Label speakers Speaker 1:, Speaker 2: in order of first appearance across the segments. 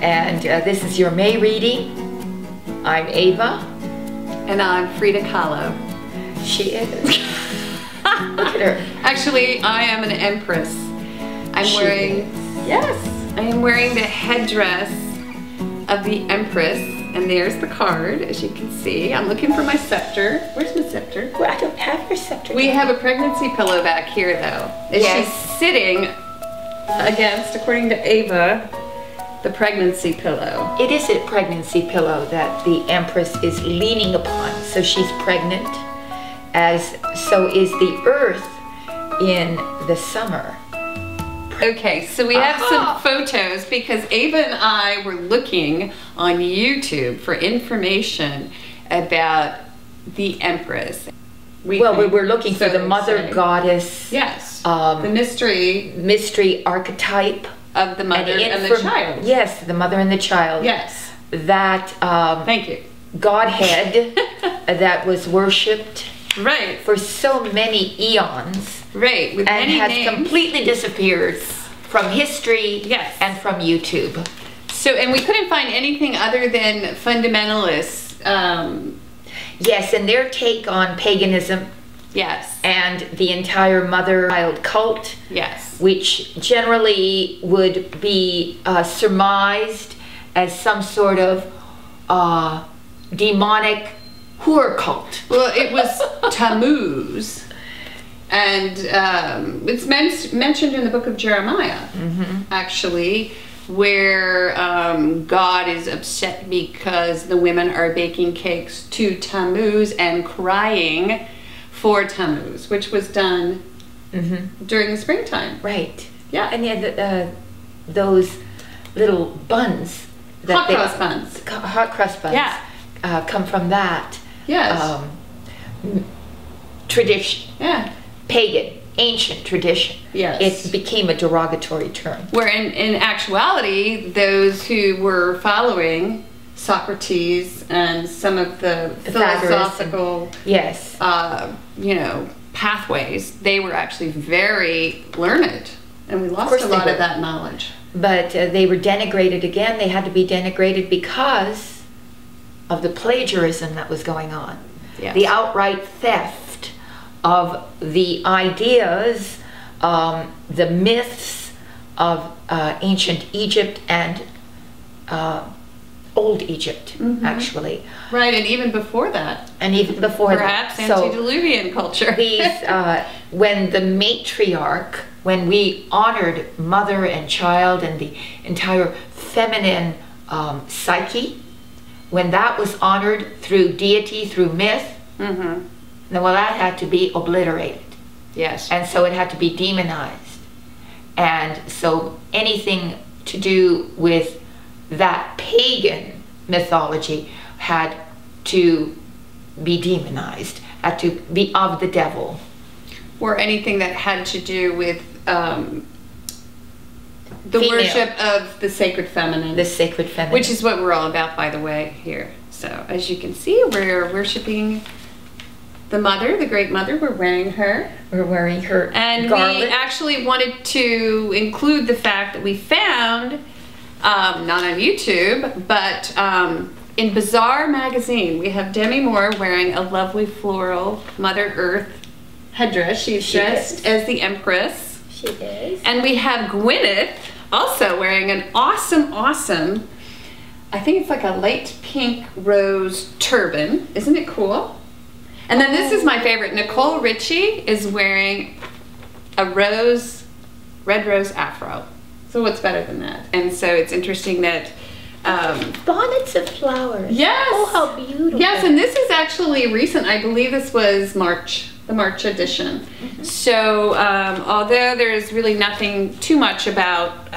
Speaker 1: And this is your May reading. I'm Ava.
Speaker 2: And I'm Frida Kahlo.
Speaker 1: She is. Look at her.
Speaker 2: Actually, I am an Empress. I am wearing the headdress of the Empress. And there's the card, as you can see. I'm looking for my scepter. Where's my scepter?
Speaker 1: Well, I don't have your scepter.
Speaker 2: We have a pregnancy pillow back here, though.
Speaker 1: Yes.
Speaker 2: She's sitting against, according to Ava, the pregnancy pillow.
Speaker 1: It is a pregnancy pillow that the Empress is leaning upon. So she's pregnant, as so is the Earth in the summer.
Speaker 2: Okay, so we have some photos because Ava and I were looking on YouTube for information about the Empress.
Speaker 1: We were looking for the mother goddess.
Speaker 2: Yes, the mystery
Speaker 1: archetype
Speaker 2: of the mother and the child.
Speaker 1: Yes, the mother and the child.
Speaker 2: Yes.
Speaker 1: That
Speaker 2: thank you.
Speaker 1: Godhead that was worshipped for so many eons.
Speaker 2: Right, with
Speaker 1: and
Speaker 2: many
Speaker 1: has
Speaker 2: names.
Speaker 1: Completely disappeared from history and from YouTube.
Speaker 2: So, and we couldn't find anything other than fundamentalists.
Speaker 1: Yes, and their take on paganism.
Speaker 2: Yes.
Speaker 1: And the entire mother-child cult.
Speaker 2: Yes.
Speaker 1: Which generally would be surmised as some sort of demonic whore cult.
Speaker 2: Well, it was Tammuz. And it's mentioned in the book of Jeremiah, actually, where God is upset because the women are baking cakes to Tammuz and crying for Tammuz, which was done during the springtime.
Speaker 1: Right.
Speaker 2: Yeah.
Speaker 1: And yeah, those little buns.
Speaker 2: Hot cross buns.
Speaker 1: Hot crust buns.
Speaker 2: Yeah.
Speaker 1: Come from that.
Speaker 2: Yes.
Speaker 1: Tradition.
Speaker 2: Yeah.
Speaker 1: Pagan, ancient tradition.
Speaker 2: Yes.
Speaker 1: It became a derogatory term.
Speaker 2: Where in actuality, those who were following Socrates and some of the philosophical you know, pathways, they were actually very learned. And we lost a lot of that knowledge.
Speaker 1: But they were denigrated again. They had to be denigrated because of the plagiarism that was going on.
Speaker 2: Yes.
Speaker 1: The outright theft of the ideas, the myths of ancient Egypt and old Egypt, actually.
Speaker 2: Right, and even before that.
Speaker 1: And even before
Speaker 2: perhaps
Speaker 1: that.
Speaker 2: Antediluvian culture.
Speaker 1: These, when the matriarch, when we honored mother and child and the entire feminine psyche, when that was honored through deity, through myth, well, that had to be obliterated.
Speaker 2: Yes.
Speaker 1: And so it had to be demonized. And so anything to do with that pagan mythology had to be demonized, had to be of the devil.
Speaker 2: Or anything that had to do with the worship of the sacred feminine.
Speaker 1: The sacred feminine.
Speaker 2: Which is what we're all about, by the way, here. So, as you can see, we're worshiping the mother, the great mother. We're wearing her.
Speaker 1: We're wearing her
Speaker 2: and
Speaker 1: garland.
Speaker 2: We actually wanted to include the fact that we found, not on YouTube, but in Bazaar magazine, we have Demi Moore wearing a lovely floral Mother Earth headdress. She's dressed as the Empress.
Speaker 1: She is.
Speaker 2: And we have Gwyneth also wearing an awesome, I think it's like a light pink rose turban. Isn't it cool? And then this is my favorite. Nicole Richie is wearing a red rose afro. So what's better than that? And so it's interesting that
Speaker 1: bonnets of flowers.
Speaker 2: Yes.
Speaker 1: Oh, how beautiful.
Speaker 2: Yes, and this is actually recent. I believe this was March, the March edition. So although there's really nothing too much about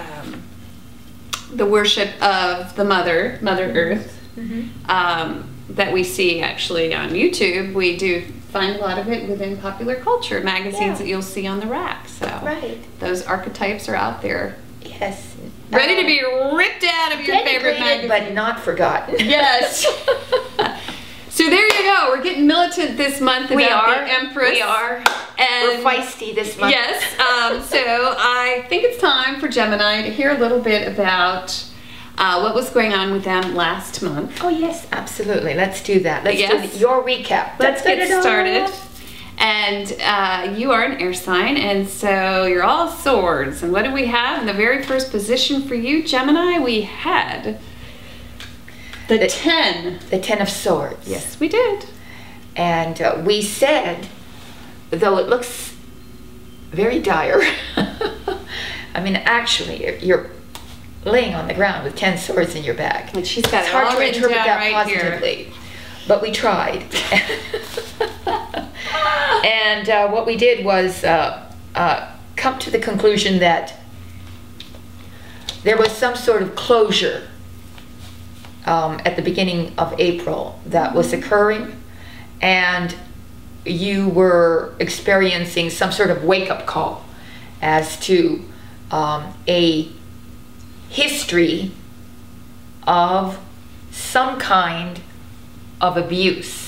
Speaker 2: the worship of the Mother Earth, that we see actually on YouTube, we do find a lot of it within popular culture magazines that you'll see on the rack. So those archetypes are out there.
Speaker 1: Yes.
Speaker 2: Ready to be ripped out of your favorite magazine.
Speaker 1: But not forgotten.
Speaker 2: Yes. So there you go. We're getting militant this month about the Empress.
Speaker 1: We are.
Speaker 2: And
Speaker 1: we're feisty this month.
Speaker 2: Yes. So I think it's time for Gemini to hear a little bit about what was going on with them last month.
Speaker 1: Oh yes, absolutely. Let's do that. Let's
Speaker 2: Yes.
Speaker 1: do your recap.
Speaker 2: Let's get
Speaker 1: Da-da-da-da.
Speaker 2: started. And you are an air sign, and so you're all swords. And what do we have in the very first position for you, Gemini? We had the 10.
Speaker 1: The 10 of Swords.
Speaker 2: Yes, we did.
Speaker 1: And we said, though it looks very dire, I mean, actually, you're laying on the ground with 10 swords in your back.
Speaker 2: And she's got
Speaker 1: It's
Speaker 2: it
Speaker 1: hard
Speaker 2: all
Speaker 1: to
Speaker 2: written
Speaker 1: interpret
Speaker 2: down
Speaker 1: that
Speaker 2: right here.
Speaker 1: positively, but we tried. And what we did was come to the conclusion that there was some sort of closure at the beginning of April that was occurring, and you were experiencing some sort of wake-up call as to a history of some kind of abuse.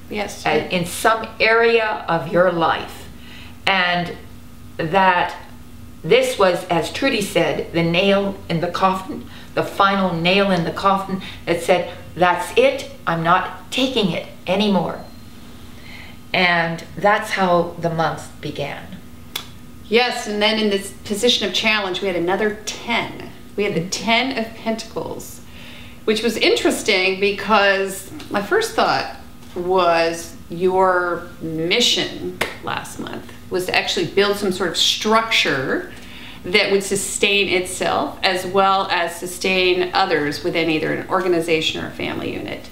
Speaker 2: Yes.
Speaker 1: In some area of your life, and that this was, as Trudy said, the nail in the coffin, the final nail in the coffin that said, that's it, I'm not taking it anymore. And that's how the month began.
Speaker 2: Yes, and then in this position of challenge, we had another 10. We had the 10 of Pentacles, which was interesting because my first thought was your mission last month was to actually build some sort of structure that would sustain itself as well as sustain others within either an organization or a family unit.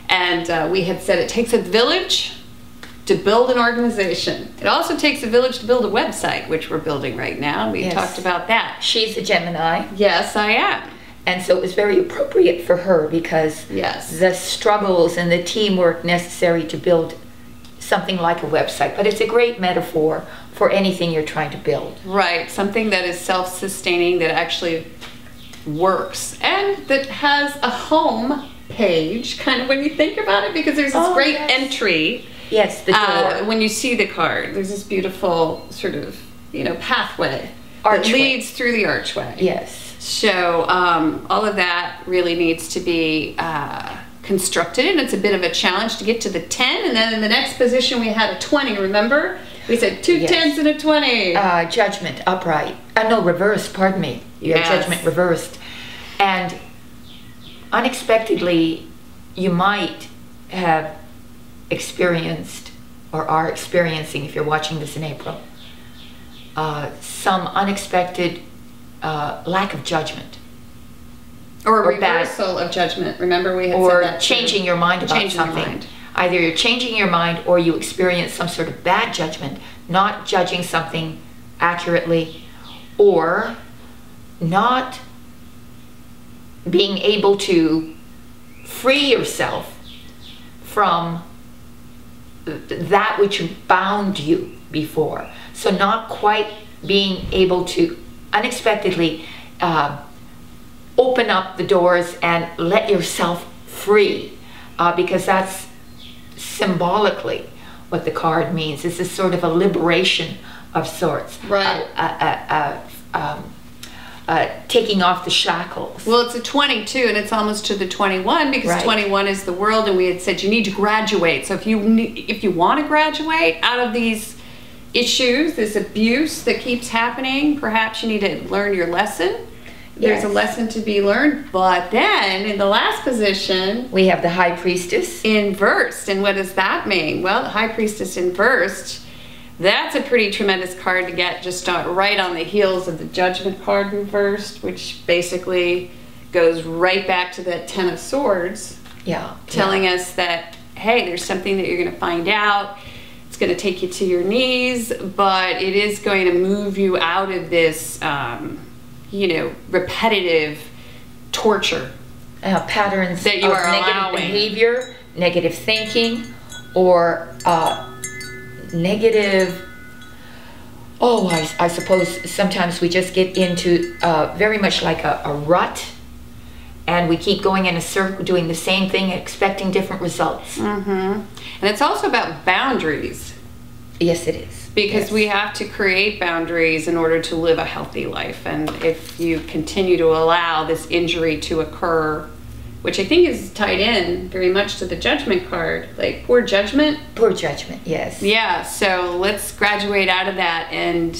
Speaker 2: And we had said it takes a village to build an organization. It also takes a village to build a website, which we're building right now. We talked about that.
Speaker 1: She's a Gemini.
Speaker 2: Yes, I am.
Speaker 1: And so it was very appropriate for her because
Speaker 2: Yes.
Speaker 1: the struggles and the teamwork necessary to build something like a website. But it's a great metaphor for anything you're trying to build.
Speaker 2: Right, something that is self-sustaining, that actually works, and that has a home page, kind of when you think about it, because there's this great entry.
Speaker 1: Yes, the door.
Speaker 2: When you see the card, there's this beautiful sort of, pathway
Speaker 1: Archway.
Speaker 2: that leads through the archway.
Speaker 1: Yes.
Speaker 2: So all of that really needs to be constructed, and it's a bit of a challenge to get to the 10. And then in the next position we had a 20, remember? We said two
Speaker 1: Yes.
Speaker 2: 10s and a 20.
Speaker 1: Judgment upright. No, reversed, pardon me. You have judgment reversed. And unexpectedly, you might have experienced, or are experiencing if you're watching this in April, some unexpected lack of judgment.
Speaker 2: Or a
Speaker 1: or bad-
Speaker 2: reversal of judgment. Remember we had
Speaker 1: Or
Speaker 2: said that too.
Speaker 1: changing your mind about
Speaker 2: Changing your
Speaker 1: something.
Speaker 2: mind.
Speaker 1: Either you're changing your mind or you experience some sort of bad judgment, not judging something accurately, or not being able to free yourself from that which bound you before. So not quite being able to unexpectedly open up the doors and let yourself free, because that's symbolically what the card means. This is sort of a liberation of sorts.
Speaker 2: Right.
Speaker 1: Taking off the shackles.
Speaker 2: Well, it's a 22, and it's almost to the 21, because
Speaker 1: Right.
Speaker 2: 21 is the world, and we had said you need to graduate. So if you want to graduate out of these issues, this abuse that keeps happening, perhaps you need to learn your lesson. There's a
Speaker 1: Yes.
Speaker 2: lesson to be learned. But then in the last position,
Speaker 1: We have the High Priestess.
Speaker 2: inversed. And what does that mean? Well, the High Priestess inversed, that's a pretty tremendous card to get just right on the heels of the Judgment card reversed, which basically goes right back to that 10 of Swords,
Speaker 1: Yeah.
Speaker 2: telling us that, hey, there's something that you're going to find out. It's going to take you to your knees, but it is going to move you out of this, repetitive torture.
Speaker 1: Patterns
Speaker 2: That you
Speaker 1: of
Speaker 2: are
Speaker 1: negative
Speaker 2: allowing.
Speaker 1: behavior, negative thinking, or negative, I suppose sometimes we just get into very much like a rut, and we keep going in a circle doing the same thing, expecting different results.
Speaker 2: And it's also about boundaries.
Speaker 1: Yes, it is.
Speaker 2: because
Speaker 1: Yes.
Speaker 2: we have to create boundaries in order to live a healthy life. And if you continue to allow this injury to occur, which I think is tied in very much to the Judgment card, like poor judgment.
Speaker 1: Poor judgment, yes.
Speaker 2: Yeah, so let's graduate out of that and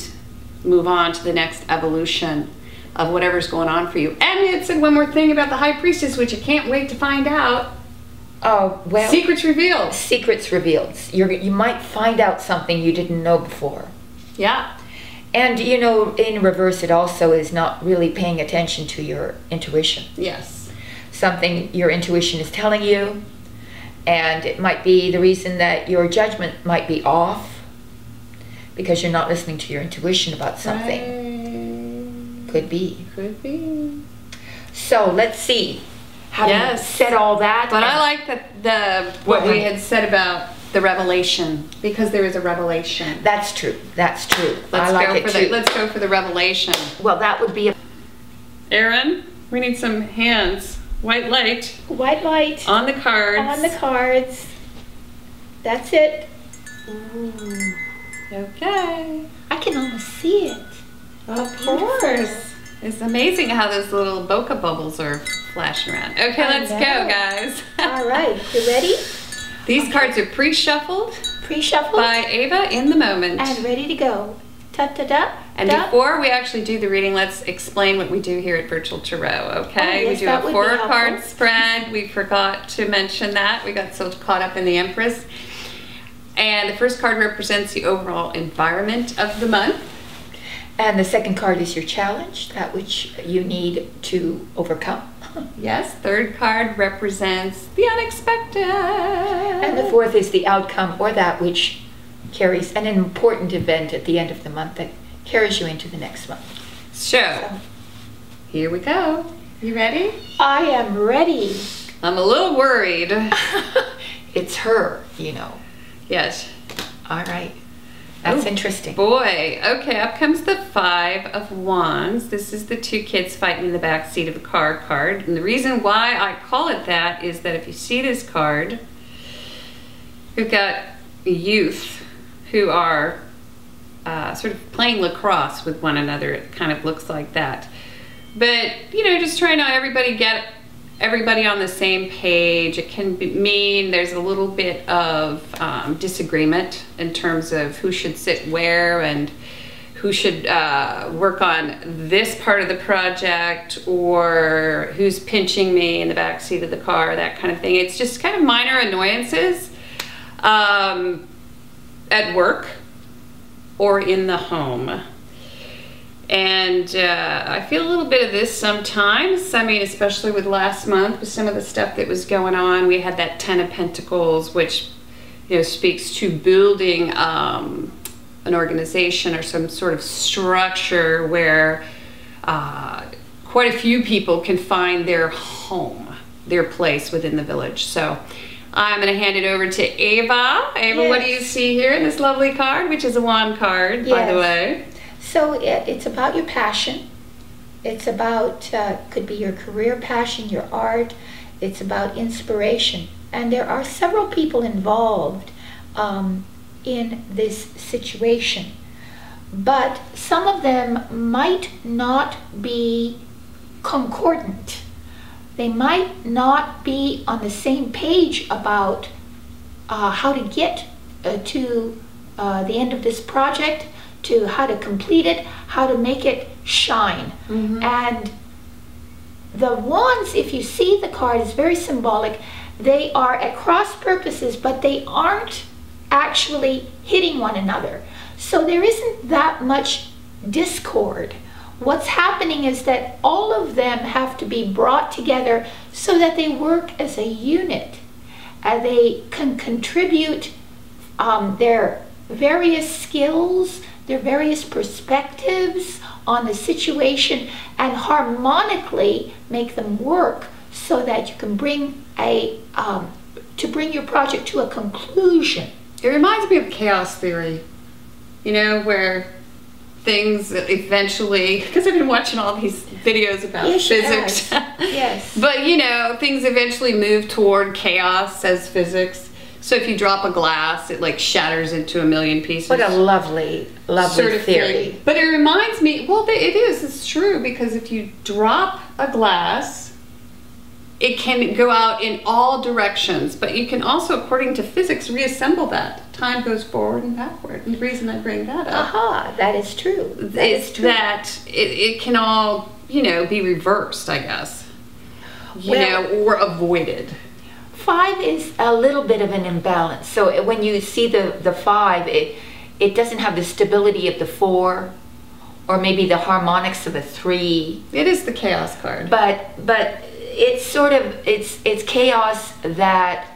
Speaker 2: move on to the next evolution of whatever's going on for you. And it said one more thing about the High Priestess, which I can't wait to find out.
Speaker 1: Oh, well.
Speaker 2: Secrets revealed.
Speaker 1: Secrets revealed. You might find out something you didn't know before.
Speaker 2: Yeah.
Speaker 1: And, you know, in reverse, it also is not really paying attention to your intuition.
Speaker 2: Yes.
Speaker 1: Something your intuition is telling you, and it might be the reason that your judgment might be off because you're not listening to your intuition about something. Could be.
Speaker 2: Could be.
Speaker 1: So let's see. Having said all that.
Speaker 2: But I like what we had said about the revelation, because there is a revelation.
Speaker 1: That's true. That's true.
Speaker 2: Let's
Speaker 1: I like it too.
Speaker 2: Let's go for the revelation.
Speaker 1: Well, that would be
Speaker 2: Aaron, we need some hands. White light.
Speaker 3: White light.
Speaker 2: On the cards.
Speaker 3: On the cards. That's it.
Speaker 2: Ooh. Okay.
Speaker 3: I can almost see it.
Speaker 2: Of course. It's amazing how those little bokeh bubbles are flashing around. Okay, let's go, guys.
Speaker 3: All right. You ready?
Speaker 2: These cards are pre-shuffled.
Speaker 3: Pre-shuffled.
Speaker 2: By Ava in the moment.
Speaker 3: And ready to go. Ta-ta-da.
Speaker 2: And before we actually do the reading, let's explain what we do here at Virtual Tarot, okay?
Speaker 3: Oh, yes,
Speaker 2: we do a
Speaker 3: that would be
Speaker 2: 4-card
Speaker 3: helpful.
Speaker 2: spread. We forgot to mention that. We got so caught up in the Empress. And the first card represents the overall environment of the month.
Speaker 1: And the second card is your challenge, that which you need to overcome.
Speaker 2: Yes, third card represents the unexpected.
Speaker 1: And the fourth is the outcome, or that which carries an important event at the end of the month that carries you into the next month.
Speaker 2: So, here we go. You ready?
Speaker 3: I am ready.
Speaker 2: I'm a little worried.
Speaker 1: It's her, you know.
Speaker 2: Yes.
Speaker 1: All right. That's interesting.
Speaker 2: Boy. Okay, up comes the 5 of Wands. This is the 2 kids fighting in the back seat of a car card. And the reason why I call it that is that if you see this card, we've got youth who are sort of playing lacrosse with one another. It kind of looks like that. But, you know, just trying to get everybody on the same page. It can mean there's a little bit of disagreement in terms of who should sit where and who should work on this part of the project, or who's pinching me in the back seat of the car, that kind of thing. It's just kind of minor annoyances at work or in the home. And I feel a little bit of this sometimes. I mean, especially with last month, with some of the stuff that was going on. We had that 10 of Pentacles, which, you know, speaks to building an organization or some sort of structure where quite a few people can find their home, their place within the village. So I'm going to hand it over to Ava. Ava,
Speaker 3: Yes.
Speaker 2: what do you see here in this lovely card, which is a wand card, by the
Speaker 3: Yes.
Speaker 2: way?
Speaker 3: So it's about your passion. It's about, could be your career passion, your art. It's about inspiration. And there are several people involved in this situation. But some of them might not be concordant. They might not be on the same page about how to get to the end of this project, to how to complete it, how to make it shine. And the wands, if you see the card, is very symbolic. They are at cross purposes, but they aren't actually hitting one another. So there isn't that much discord. What's happening is that all of them have to be brought together so that they work as a unit. They can contribute their various skills, their various perspectives on the situation, and harmonically make them work so that you can bring your project to a conclusion.
Speaker 2: It reminds me of chaos theory, you know, where things eventually, because I've been watching all these videos about physics.
Speaker 3: Yes.
Speaker 2: But, you know, things eventually move toward chaos as physics. So if you drop a glass, it like shatters into a million pieces.
Speaker 1: What a lovely, lovely
Speaker 2: sort of
Speaker 1: theory.
Speaker 2: thing. But it reminds me, well, it is, it's true, because if you drop a glass, it can go out in all directions, but you can also, according to physics, reassemble that. Time goes forward and backward. And the reason I bring that up
Speaker 3: That is true. That is
Speaker 2: is
Speaker 3: true.
Speaker 2: that it can all, be reversed, I guess. Or avoided.
Speaker 1: 5 is a little bit of an imbalance. So when you see the 5, it doesn't have the stability of the 4, or maybe the harmonics of a 3.
Speaker 2: It is the chaos card.
Speaker 1: But it's sort of it's chaos that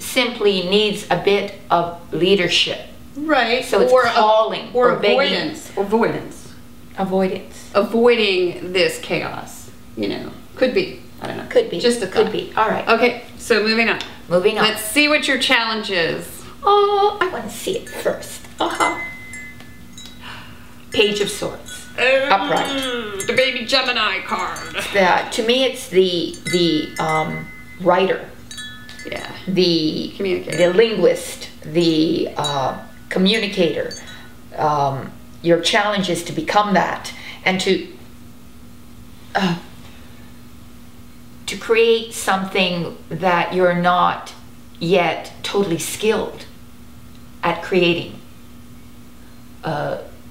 Speaker 1: simply needs a bit of leadership.
Speaker 2: Right.
Speaker 1: So it's calling
Speaker 2: or
Speaker 1: begging.
Speaker 2: avoidance.
Speaker 1: Avoidance.
Speaker 2: Avoiding this chaos. Could be. I don't know.
Speaker 1: Could be.
Speaker 2: Just a
Speaker 1: could
Speaker 2: thought.
Speaker 1: be. All right.
Speaker 2: Okay, so moving on.
Speaker 1: Moving on.
Speaker 2: Let's see what your challenge is.
Speaker 3: Oh, I want to see it first.
Speaker 1: Page of Swords. Upright.
Speaker 2: The baby Gemini card.
Speaker 1: To me, it's the writer,
Speaker 2: Yeah.
Speaker 1: the
Speaker 2: Communicator.
Speaker 1: the linguist, the communicator. Your challenge is to become that, and to create something that you're not yet totally skilled at creating.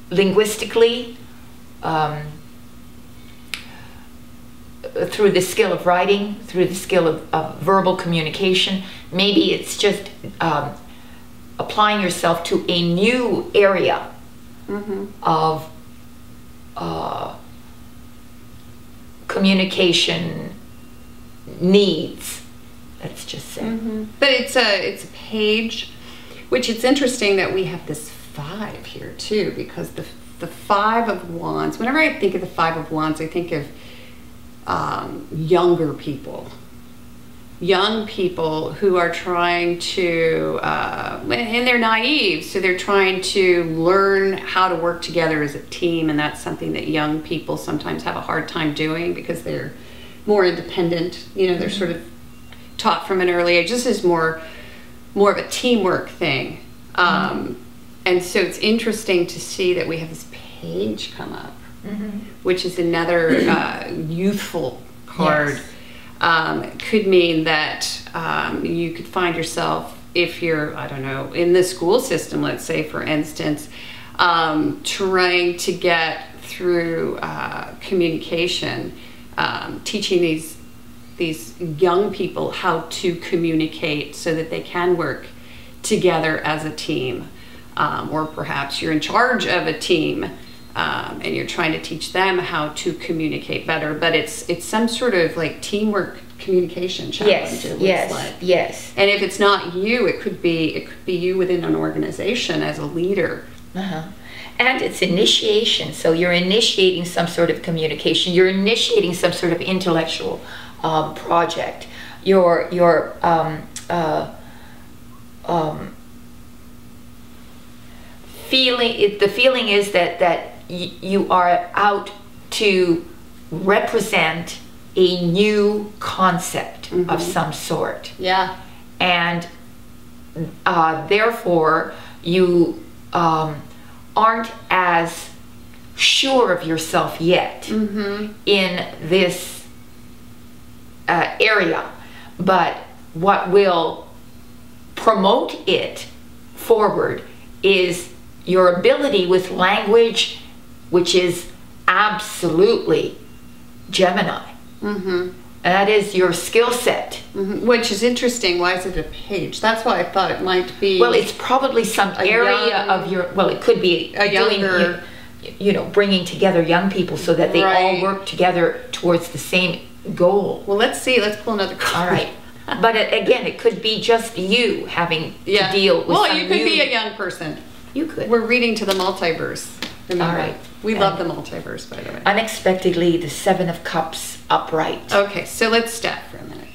Speaker 1: Linguistically, through the skill of writing, through the skill of verbal communication. Maybe it's just applying yourself to a new area of communication needs, let's just say.
Speaker 2: But it's a page, which it's interesting that we have this 5 here too, because the 5 of Wands, whenever I think of the 5 of Wands, I think of younger people who are trying to, and they're naive, so they're trying to learn how to work together as a team, and that's something that young people sometimes have a hard time doing because they're more independent. They're sort of taught from an early age. This is more of a teamwork thing. And so it's interesting to see that we have this page come up, which is another youthful card.
Speaker 1: Yes.
Speaker 2: Could mean that you could find yourself, if you're, I don't know, in the school system, let's say, for instance, trying to get through communication, teaching these young people how to communicate so that they can work together as a team. Or perhaps you're in charge of a team and you're trying to teach them how to communicate better, but it's some sort of like teamwork communication challenge.
Speaker 1: Yes.
Speaker 2: And if it's not you, it could be you within an organization as a leader.
Speaker 1: And it's initiation. So you're initiating some sort of communication. You're initiating some sort of intellectual project. The feeling is that you are out to represent a new concept of some sort.
Speaker 2: Yeah.
Speaker 1: And therefore you aren't as sure of yourself yet in this area, but what will promote it forward is your ability with language, which is absolutely Gemini. That is your skill set.
Speaker 2: Which is interesting. Why is it a page? That's why I thought it might be.
Speaker 1: Well, it's probably some area of your, well, it could be
Speaker 2: a younger,
Speaker 1: bringing together young people so that they all work together towards the same goal.
Speaker 2: Well, let's see. Let's pull another card.
Speaker 1: All right. But again, it could be just you having to deal with
Speaker 2: Well, you could be a young person.
Speaker 1: You could.
Speaker 2: We're reading to the multiverse. Remember?
Speaker 1: All right.
Speaker 2: We love the multiverse, by the way.
Speaker 1: Unexpectedly, the 7 of Cups upright.
Speaker 2: Okay, so let's stop for a minute.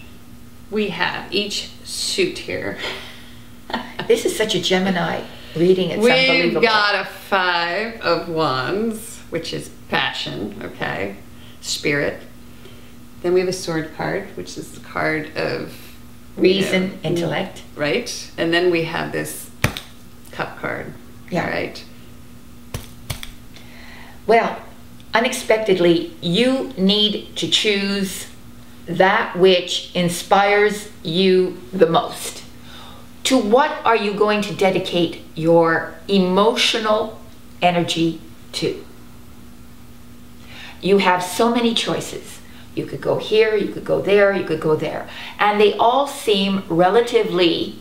Speaker 2: We have each suit here.
Speaker 1: This is such a Gemini reading. It's unbelievable.
Speaker 2: We've got a 5 of Wands, which is passion, okay? Spirit. Then we have a sword card, which is the card of
Speaker 1: Reason, intellect.
Speaker 2: Right? And then we have this Cup card.
Speaker 1: Yeah.
Speaker 2: Right?
Speaker 1: Well, unexpectedly, you need to choose that which inspires you the most. To what are you going to dedicate your emotional energy to? You have so many choices. You could go here, you could go there, you could go there. And they all seem relatively,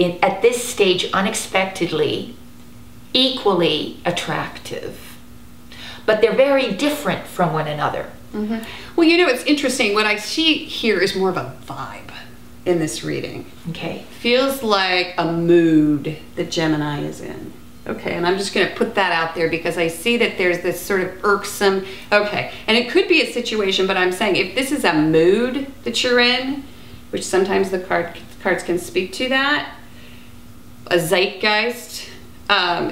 Speaker 1: at this stage, unexpectedly, equally attractive. But they're very different from one another.
Speaker 2: Mm-hmm. Well, you know, it's interesting. What I see here is more of a vibe in this reading.
Speaker 1: Okay.
Speaker 2: Feels like a mood that Gemini is in. Okay, and I'm just going to put that out there because I see that there's this sort of irksome, okay, and it could be a situation, but I'm saying if this is a mood that you're in, which sometimes the cards can speak to that, a zeitgeist,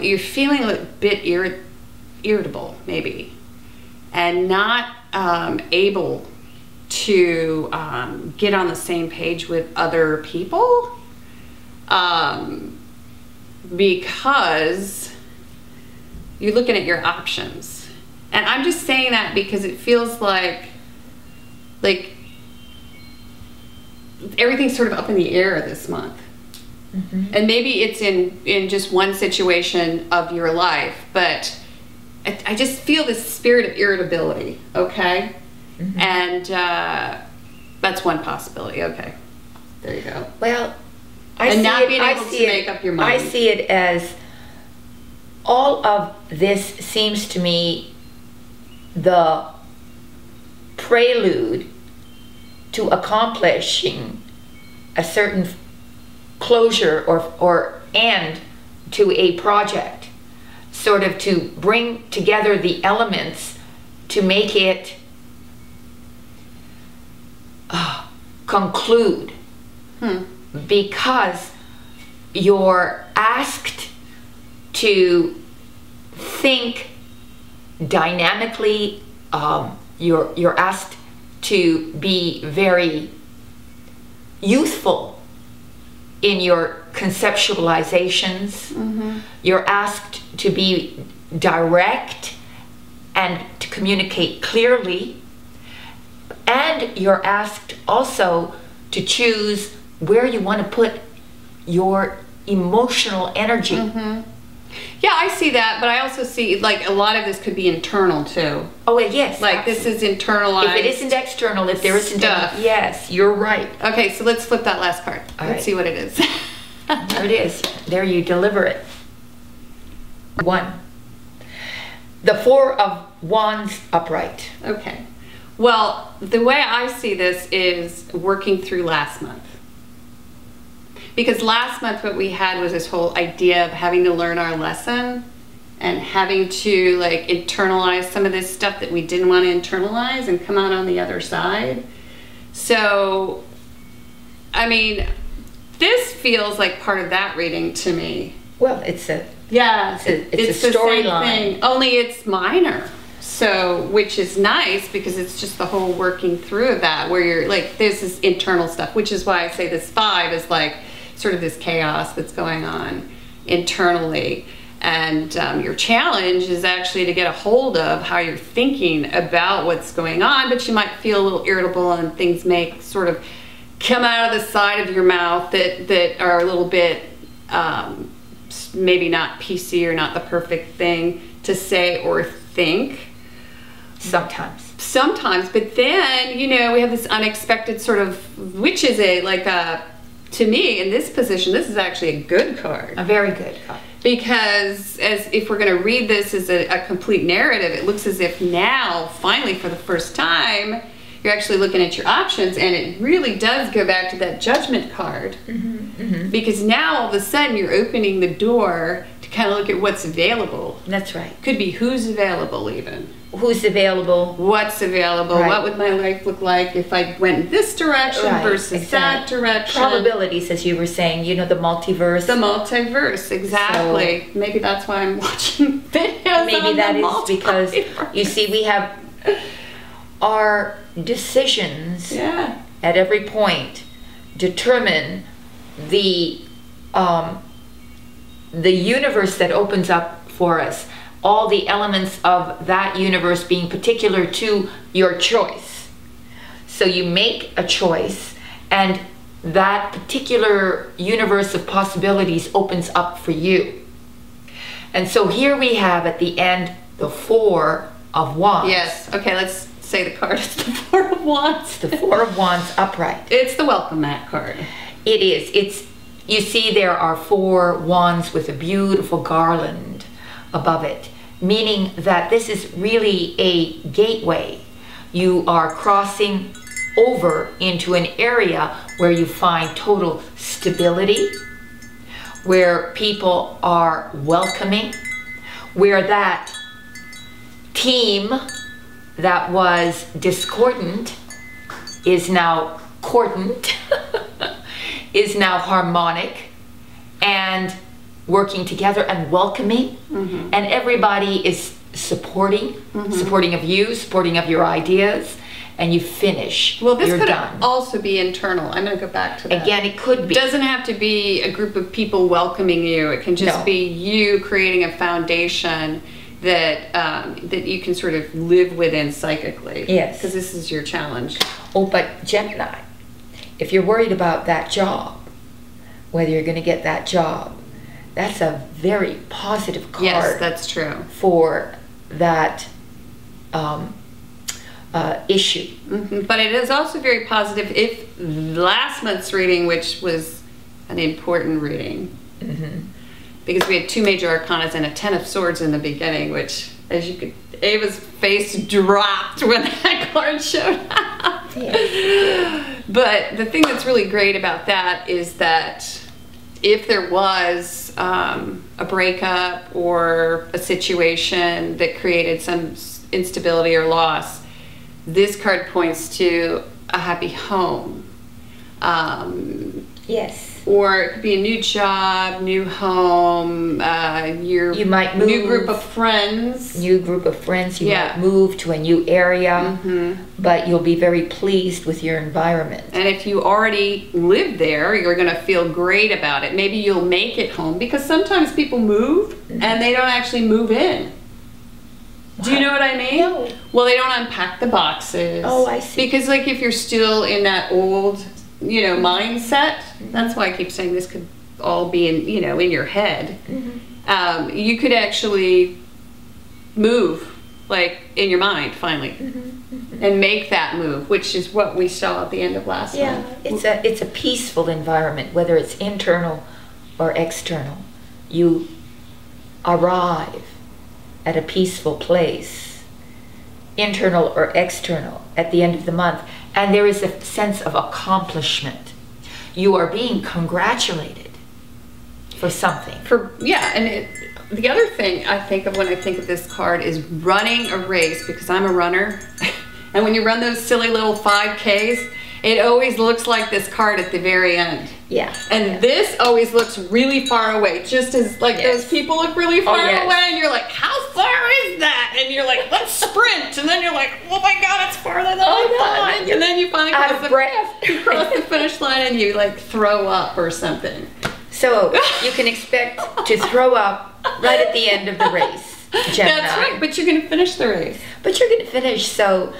Speaker 2: you're feeling a bit irritable, maybe, and not able to get on the same page with other people. Because you're looking at your options. And I'm just saying that because it feels like everything's sort of up in the air this month. Mm-hmm. And maybe it's in just one situation of your life, but I just feel this spirit of irritability, okay? Mm-hmm. And that's one possibility. Okay, there you go.
Speaker 1: Well,
Speaker 2: being able to make up your mind.
Speaker 1: I see it as all of this seems to me the prelude to accomplishing a certain closure or end to a project, sort of to bring together the elements to make it conclude. Because you're asked to think dynamically, you're asked to be very youthful in your conceptualizations. Mm-hmm. You're asked to be direct and to communicate clearly, and you're asked also to choose where you want to put your emotional energy.
Speaker 2: Mm-hmm. Yeah, I see that, but I also see like a lot of this could be internal too.
Speaker 1: Oh, yes.
Speaker 2: Like absolutely. This is internalized.
Speaker 1: If it isn't external, if there isn't
Speaker 2: stuff.
Speaker 1: Yes, you're right.
Speaker 2: Okay, so let's flip that last card. Let's see what it is.
Speaker 1: There it is. There you deliver it. 1. The 4 of Wands upright.
Speaker 2: Okay. Well, the way I see this is working through last month. Because last month what we had was this whole idea of having to learn our lesson and having to like internalize some of this stuff that we didn't want to internalize and come out on the other side. So, I mean, this feels like part of that reading to me.
Speaker 1: Well, it's a
Speaker 2: storyline. Only it's minor. So, which is nice because it's just the whole working through of that where you're like, this is internal stuff, which is why I say this 5 is like sort of this chaos that's going on internally. And your challenge is actually to get a hold of how you're thinking about what's going on, but you might feel a little irritable and things may sort of come out of the side of your mouth that are a little bit maybe not PC or not the perfect thing to say or think. Sometimes, but then, you know, we have this unexpected sort of, which is to me, in this position, this is actually a good card.
Speaker 1: A very good card.
Speaker 2: Because if we're going to read this as a complete narrative, it looks as if now, finally, for the first time, you're actually looking at your options, and it really does go back to that Judgment card. Mm-hmm, mm-hmm. Because now, all of a sudden, you're opening the door to kind of look at what's available.
Speaker 1: That's right.
Speaker 2: Could be who's available, even.
Speaker 1: Who's available?
Speaker 2: What's available? Right. What would my life look like if I went this direction versus that direction?
Speaker 1: Probabilities, as you were saying, you know, the multiverse.
Speaker 2: The multiverse, exactly. So, maybe that's why I'm watching videos.
Speaker 1: Maybe that is because, you see, we have our decisions at every point determine the universe that opens up for us, all the elements of that universe being particular to your choice. So you make a choice, and that particular universe of possibilities opens up for you. And so here we have at the end the Four of Wands.
Speaker 2: Yes. Okay, let's say the card is the Four of Wands.
Speaker 1: The Four of Wands upright.
Speaker 2: It's the welcome mat card.
Speaker 1: It is. It's, you see there are 4 wands with a beautiful garland above it, meaning that this is really a gateway. You are crossing over into an area where you find total stability, where people are welcoming, where that team that was discordant is now cordant, is now harmonic and working together and welcoming, and everybody is supporting of you, supporting of your ideas, and you finish.
Speaker 2: Well, this
Speaker 1: you're
Speaker 2: could
Speaker 1: done.
Speaker 2: also be internal. I'm going to go back to that.
Speaker 1: Again, it could be.
Speaker 2: It doesn't have to be a group of people welcoming you. It can just be you creating a foundation that that you can sort of live within psychically.
Speaker 1: Yes.
Speaker 2: Because this is your challenge.
Speaker 1: Oh, but Gemini, if you're worried about that job, whether you're going to get that job, that's a very positive card.
Speaker 2: Yes, that's true.
Speaker 1: For that issue.
Speaker 2: But it is also very positive if last month's reading, which was an important reading, because we had 2 major arcanas and a 10 of swords in the beginning, which, as you could, Ava's face dropped when that card showed up.
Speaker 1: Yeah.
Speaker 2: But the thing that's really great about that is that if there was a breakup or a situation that created some instability or loss, this card points to a happy home.
Speaker 3: Yes.
Speaker 2: Or it could be a new job, new home,
Speaker 1: You might move.
Speaker 2: new group of friends.
Speaker 1: New group of friends. You might move to a new area, but you'll be very pleased with your environment.
Speaker 2: And if you already live there, you're going to feel great about it. Maybe you'll make it home, because sometimes people move and they don't actually move in. Do you know what I mean?
Speaker 3: No.
Speaker 2: Well, they don't unpack the boxes.
Speaker 3: Oh, I see.
Speaker 2: Because like if you're still in that old, you know, mindset, that's why I keep saying this could all be in, you know, in your head. You could actually move, like in your mind, finally, and make that move, which is what we saw at the end of last month.
Speaker 1: It's a peaceful environment, whether it's internal or external. You arrive at a peaceful place, internal or external, at the end of the month, and there is a sense of accomplishment. You are being congratulated for something.
Speaker 2: And the other thing I think of when I think of this card is running a race, because I'm a runner, and when you run those silly little 5Ks, it always looks like this card at the very end.
Speaker 3: Yeah.
Speaker 2: And this always looks really far away, just as like those people look really far away, and you're like, how far is that? And you're like, let's sprint, and then you're like, oh my god, it's farther than I thought. And then you finally
Speaker 1: Out of breath.
Speaker 2: you cross the finish line and you like throw up or something.
Speaker 1: So you can expect to throw up right at the end of the race, Gemini.
Speaker 2: That's right, but you're going to finish the race.
Speaker 1: But you're going to finish, so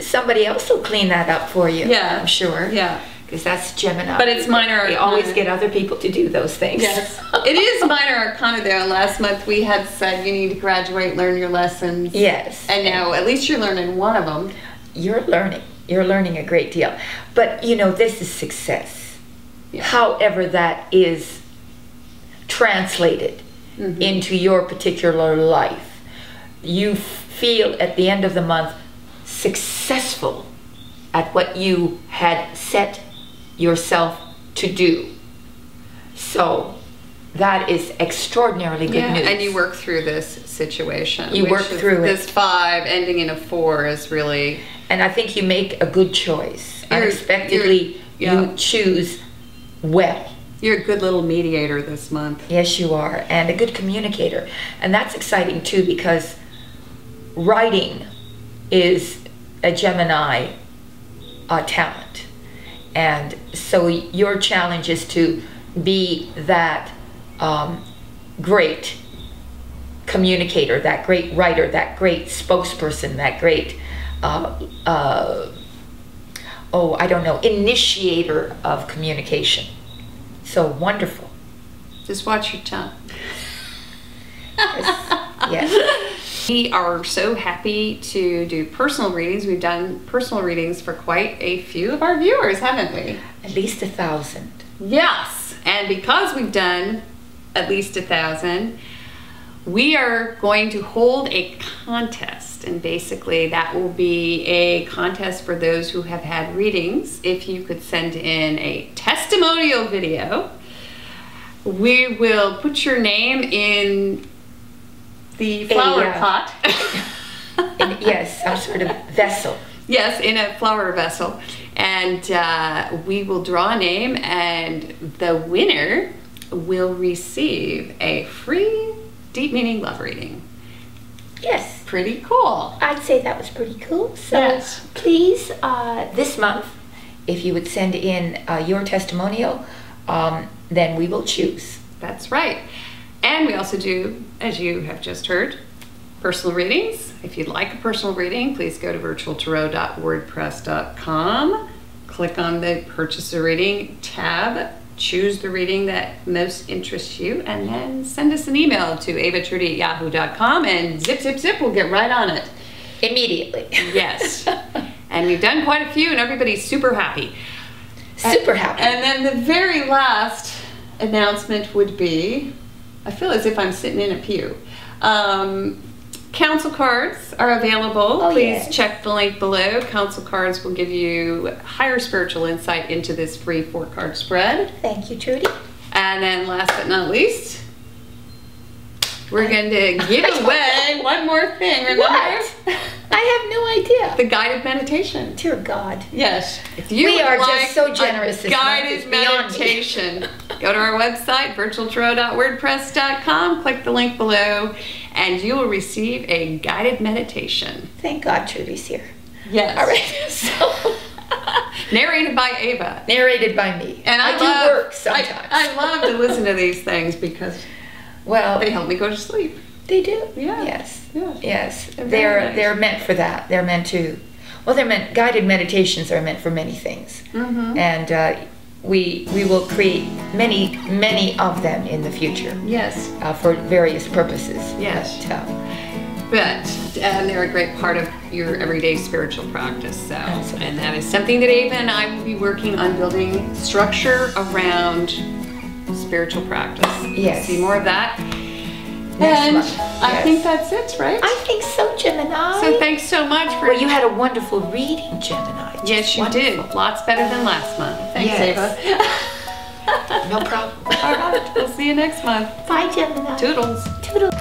Speaker 1: somebody else will clean that up for you, I'm sure.
Speaker 2: Yeah.
Speaker 1: Because that's Gemini.
Speaker 2: But it's minor arcana.
Speaker 1: We always get other people to do those things.
Speaker 2: Yes. It is minor arcana there. Last month we had said you need to graduate, learn your lessons.
Speaker 1: Yes.
Speaker 2: And now at least you're learning one of them.
Speaker 1: You're learning. You're learning a great deal. But, you know, this is success.
Speaker 2: Yeah.
Speaker 1: However that is translated into your particular life. You feel at the end of the month successful at what you had set yourself to do. So that is extraordinarily good news.
Speaker 2: And you work through this situation.
Speaker 1: You work through it.
Speaker 2: This 5 ending in a 4 is really...
Speaker 1: And I think you make a good choice. Unexpectedly, you choose well.
Speaker 2: You're a good little mediator this month.
Speaker 1: Yes, you are. And a good communicator. And that's exciting too, because writing is a Gemini talent. And so your challenge is to be that great communicator, that great writer, that great spokesperson, that great, initiator of communication. So wonderful.
Speaker 2: Just watch your tongue.
Speaker 1: Yes.
Speaker 2: We are so happy to do personal readings. We've done personal readings for quite a few of our viewers, haven't we?
Speaker 1: At least 1,000.
Speaker 2: Yes, and because we've done at least 1,000, we are going to hold a contest, and basically that will be a contest for those who have had readings. If you could send in a testimonial video, we will put your name in the flower pot.
Speaker 1: Yes, some sort of vessel.
Speaker 2: Yes, in a flower vessel. And we will draw a name, and the winner will receive a free deep meaning love reading.
Speaker 3: Yes.
Speaker 2: Pretty cool.
Speaker 3: I'd say that was pretty cool. So
Speaker 2: Yes.
Speaker 3: please,
Speaker 1: This month, if you would send in your testimonial, then we will choose.
Speaker 2: That's right. And we also do, as you have just heard, personal readings. If you'd like a personal reading, please go to virtualtarot.wordpress.com. Click on the Purchase a Reading tab. Choose the reading that most interests you, and then send us an email to avatrudy@yahoo.com, and zip, zip, zip, we'll get right on it.
Speaker 1: Immediately.
Speaker 2: Yes. And we've done quite a few, and everybody's super happy.
Speaker 1: Super happy.
Speaker 2: And then the very last announcement would be, I feel as if I'm sitting in a pew. Council cards are available.
Speaker 3: Oh,
Speaker 2: Please
Speaker 3: yes.
Speaker 2: check the link below. Council cards will give you higher spiritual insight into this free 4-card spread.
Speaker 3: thank you, Trudy.
Speaker 2: And then last but not least, we're going to give away one more thing. Remember?
Speaker 3: What? I have no idea.
Speaker 2: The guided meditation.
Speaker 3: Dear God.
Speaker 2: Yes. If you
Speaker 1: We
Speaker 2: would
Speaker 1: are just
Speaker 2: like
Speaker 1: so generous
Speaker 2: a
Speaker 1: this month,
Speaker 2: guided
Speaker 1: it's beyond me.
Speaker 2: meditation, go to our website, virtualtarot.wordpress.com, click the link below, and you will receive a guided meditation.
Speaker 3: Thank God Trudy's here.
Speaker 2: Yes.
Speaker 3: All right. So,
Speaker 2: Narrated by Ava.
Speaker 1: Narrated by me.
Speaker 2: And I
Speaker 1: do
Speaker 2: love,
Speaker 1: work sometimes.
Speaker 2: I love to listen to these things because
Speaker 1: well,
Speaker 2: they help me go to sleep.
Speaker 3: they do.
Speaker 2: Yeah.
Speaker 1: yes.
Speaker 2: Yeah.
Speaker 1: Yes.
Speaker 2: They're very nice.
Speaker 1: They're meant for that. They're meant to, guided meditations are meant for many things.
Speaker 2: Mm-hmm.
Speaker 1: And we will create many of them in the future
Speaker 2: Yes.
Speaker 1: for various purposes.
Speaker 2: Yes.
Speaker 1: But,
Speaker 2: And they're a great part of your everyday spiritual practice. So,
Speaker 1: Absolutely.
Speaker 2: and that is something that Ava and I will be working on building structure around spiritual practice.
Speaker 1: Yes.
Speaker 2: See more of that.
Speaker 1: Next
Speaker 2: And
Speaker 1: month.
Speaker 2: I
Speaker 1: Yes.
Speaker 2: think that's it, right?
Speaker 3: I think so, Gemini.
Speaker 2: So thanks so much for.
Speaker 1: well, you had a wonderful reading, Gemini. Just
Speaker 2: Yes, you
Speaker 1: wonderful.
Speaker 2: did. Lots better than last month. Thanks,
Speaker 1: Yes.
Speaker 2: Ava.
Speaker 1: No problem.
Speaker 2: All right. We'll see you next month.
Speaker 3: Bye, Gemini.
Speaker 2: Toodles.
Speaker 3: Toodles.